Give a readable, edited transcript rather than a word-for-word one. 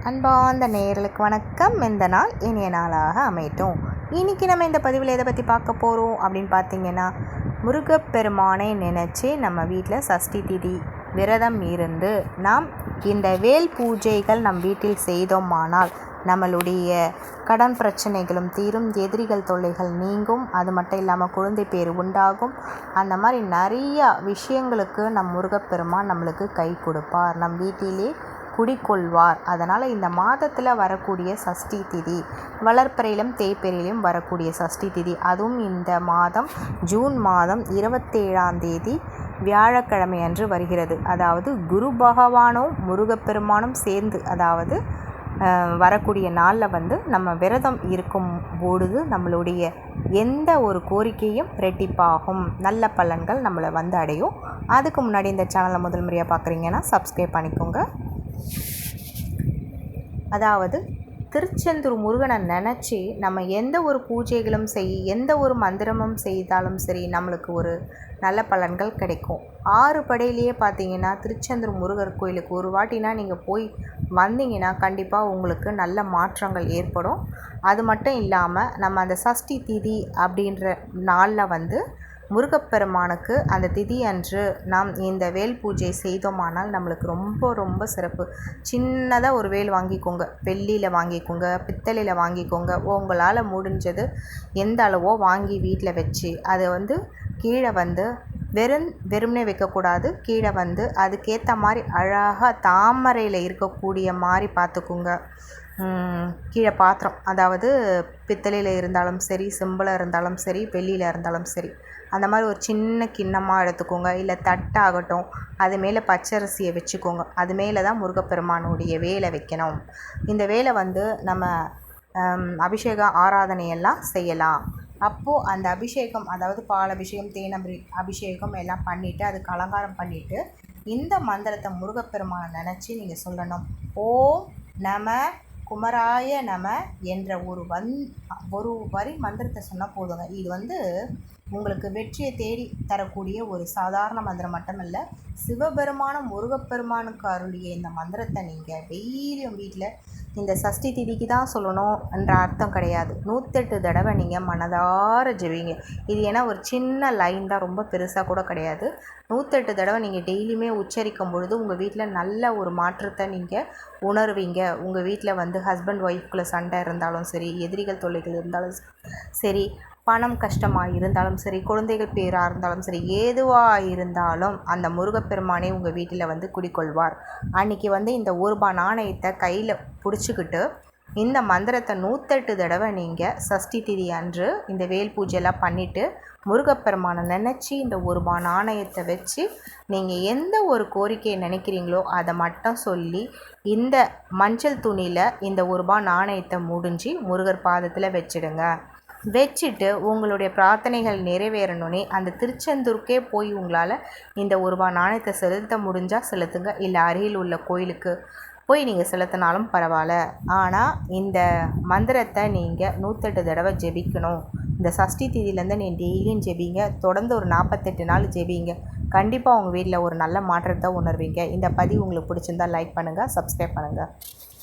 அன்பார்ந்த நேயர்களுக்கு வணக்கம். இந்த நாள் இனிய நாளாக அமையட்டும். இன்றைக்கி நம்ம இந்த பதிவில் எதை பற்றி பார்க்க போகிறோம் அப்படின்னு பார்த்தீங்கன்னா, முருகப்பெருமானை நினச்சி நம்ம வீட்டில் சஷ்டி திதி விரதம் இருந்து நாம் இந்த வேல் பூஜைகள் நம் வீட்டில் செய்தோமானால் நம்மளுடைய கடன் பிரச்சனைகளும் தீரும், எதிரிகள் தொல்லைகள் நீங்கும், அது மட்டும் இல்லாமல் குழந்தை பேர் உண்டாகும். அந்த மாதிரி நிறையா விஷயங்களுக்கு நம் முருகப்பெருமான் நம்மளுக்கு கை கொடுப்பார், நம் வீட்டிலே குடிக்கொள்வார். அதனால் இந்த மாதத்தில் வரக்கூடிய சஷ்டி திதி, வளர்ப்பிறையிலும் தேய்பிறையிலும் வரக்கூடிய சஷ்டி திதி, அதுவும் இந்த மாதம் ஜூன் மாதம் 27ஆம் தேதி வியாழக்கிழமை அன்று வருகிறது. அதாவது குரு முருகப்பெருமானும் சேர்ந்து, அதாவது வரக்கூடிய நாளில் நம்ம விரதம் இருக்கும் பொழுது நம்மளுடைய எந்த ஒரு கோரிக்கையும் ரெட்டிப்பாகும், நல்ல பலன்கள் நம்மளை அடையும். அதுக்கு முன்னாடி இந்த சேனலை முதல் முறையாக பார்க்குறீங்கன்னா சப்ஸ்கிரைப் பண்ணிக்கோங்க. அதாவது திருச்செந்தூர் முருகனை நினச்சி நம்ம எந்த ஒரு பூஜைகளும் எந்த ஒரு மந்திரமும் செய்தாலும் சரி, நம்மளுக்கு ஒரு நல்ல பலன்கள் கிடைக்கும். 6 படையிலேயே பார்த்தீங்கன்னா திருச்செந்தூர் முருகர் கோயிலுக்கு ஒரு வாட்டினா நீங்கள் போய் வந்தீங்கன்னா கண்டிப்பாக உங்களுக்கு நல்ல மாற்றங்கள் ஏற்படும். அது மட்டும் இல்லாமல் நம்ம அந்த சஷ்டி திதி அப்படின்ற நாளில் முருகப்பெருமானுக்கு அந்த திதி அன்று நாம் இந்த வேல் பூஜை செய்தோமானால் நம்மளுக்கு ரொம்ப ரொம்ப சிறப்பு. சின்னதாக ஒரு வேல் வாங்கிக்கோங்க, வெள்ளியில் வாங்கிக்கோங்க, பித்தளையில் வாங்கிக்கோங்க, உங்களால் முடிஞ்சது எந்த அளவோ வாங்கி வீட்டில் வச்சு அதை கீழே வெறும்னே வைக்கக்கூடாது. கீழே அதுக்கேற்ற மாதிரி அழகாக தாமரையில் இருக்கக்கூடிய மாதிரி பார்த்துக்குங்க. கீழே பாத்திரம், அதாவது பித்தளையில் இருந்தாலும் சரி, செம்பில் இருந்தாலும் சரி, வெள்ளியில் இருந்தாலும் சரி, அந்த மாதிரி ஒரு சின்ன கிண்ணமாக எடுத்துக்கோங்க. இல்லை தட்டாகட்டும், அது மேலே பச்சரிசியை வச்சுக்கோங்க. அது மேலே தான் முருகப்பெருமானுடைய வேலை வைக்கணும். இந்த வேலை நம்ம அபிஷேகம் ஆராதனையெல்லாம் செய்யலாம். அப்போது அந்த அபிஷேகம், அதாவது பால் அபிஷேகம், தேன் அபிஷேகம் எல்லாம் பண்ணிவிட்டு அதுக்கு அலங்காரம் பண்ணிவிட்டு இந்த மந்திரத்தை முருகப்பெருமானை நினச்சி நீங்கள் சொல்லணும். ஓம் நம குமராய நம என்ற ஒரு வரி மந்திரத்தை சொன்னால் போதுங்க. இது உங்களுக்கு வெற்றியை தேடி தரக்கூடிய ஒரு சாதாரண மந்திரம் மட்டுமல்ல, சிவபெருமான முருகப்பெருமானுக்கு அருளிய இந்த மந்திரத்தை நீங்கள் டெய்லியும் வீட்டில் இந்த சஷ்டி திதிக்கு தான் சொல்லணும் என்ற அர்த்தம் கிடையாது. 108 தடவை நீங்கள் மனதார ஜெபிங்க. இது ஏன்னா ஒரு சின்ன லைன் தான், ரொம்ப பெருசாக கூட கிடையாது. 108 தடவை நீங்கள் டெய்லியுமே உச்சரிக்கும் பொழுது உங்கள் வீட்டில் நல்ல ஒரு மாற்றத்தை நீங்கள் உணர்வீங்க. உங்கள் வீட்டில் ஹஸ்பண்ட் ஒய்ஃப்குள்ளே சண்டை இருந்தாலும் சரி, எதிரிகள் தொல்லைகள் இருந்தாலும் சரி, பணம் கஷ்டமாக இருந்தாலும் சரி, குழந்தைகள் பேராக இருந்தாலும் சரி, ஏதுவாக இருந்தாலும் அந்த முருகப்பெருமானே உங்கள் வீட்டில் குடிக்கொள்வார். அன்றைக்கி இந்த ₹1 நாணயத்தை கையில் பிடிச்சிக்கிட்டு இந்த மந்திரத்தை 108 தடவை நீங்கள் சஷ்டி திதி அன்று இந்த வேல் பூஜையெல்லாம் பண்ணிவிட்டு முருகப்பெருமானை நினச்சி இந்த ₹1 நாணயத்தை வச்சு நீங்கள் எந்த ஒரு கோரிக்கையை நினைக்கிறீங்களோ அதை மட்டும் சொல்லி இந்த மஞ்சள் துணியில் இந்த ₹1 நாணயத்தை முடிஞ்சு முருகர் பாதத்தில் வச்சுட்டு உங்களுடைய பிரார்த்தனைகள் நிறைவேறணுன்னே அந்த திருச்செந்தூருக்கே போய் உங்களால் இந்த ₹1 நாணயத்தை செலுத்த முடிஞ்சால் செலுத்துங்க. இல்லை அருகில் உள்ள கோயிலுக்கு போய் நீங்கள் செலுத்தினாலும் பரவாயில்ல. ஆனால் இந்த மந்திரத்தை நீங்கள் 108 தடவை ஜெபிக்கணும். இந்த சஷ்டி திதியிலேருந்து நீங்கள் டெய்லியும் ஜெபிங்க. தொடர்ந்து ஒரு 48 நாள் ஜெபிங்க. கண்டிப்பாக உங்கள் வீட்டில் ஒரு நல்ல மாற்றத்தை உணர்வீங்க. இந்த பதிவு உங்களுக்கு பிடிச்சிருந்தால் லைக் பண்ணுங்கள், சப்ஸ்கிரைப் பண்ணுங்கள்.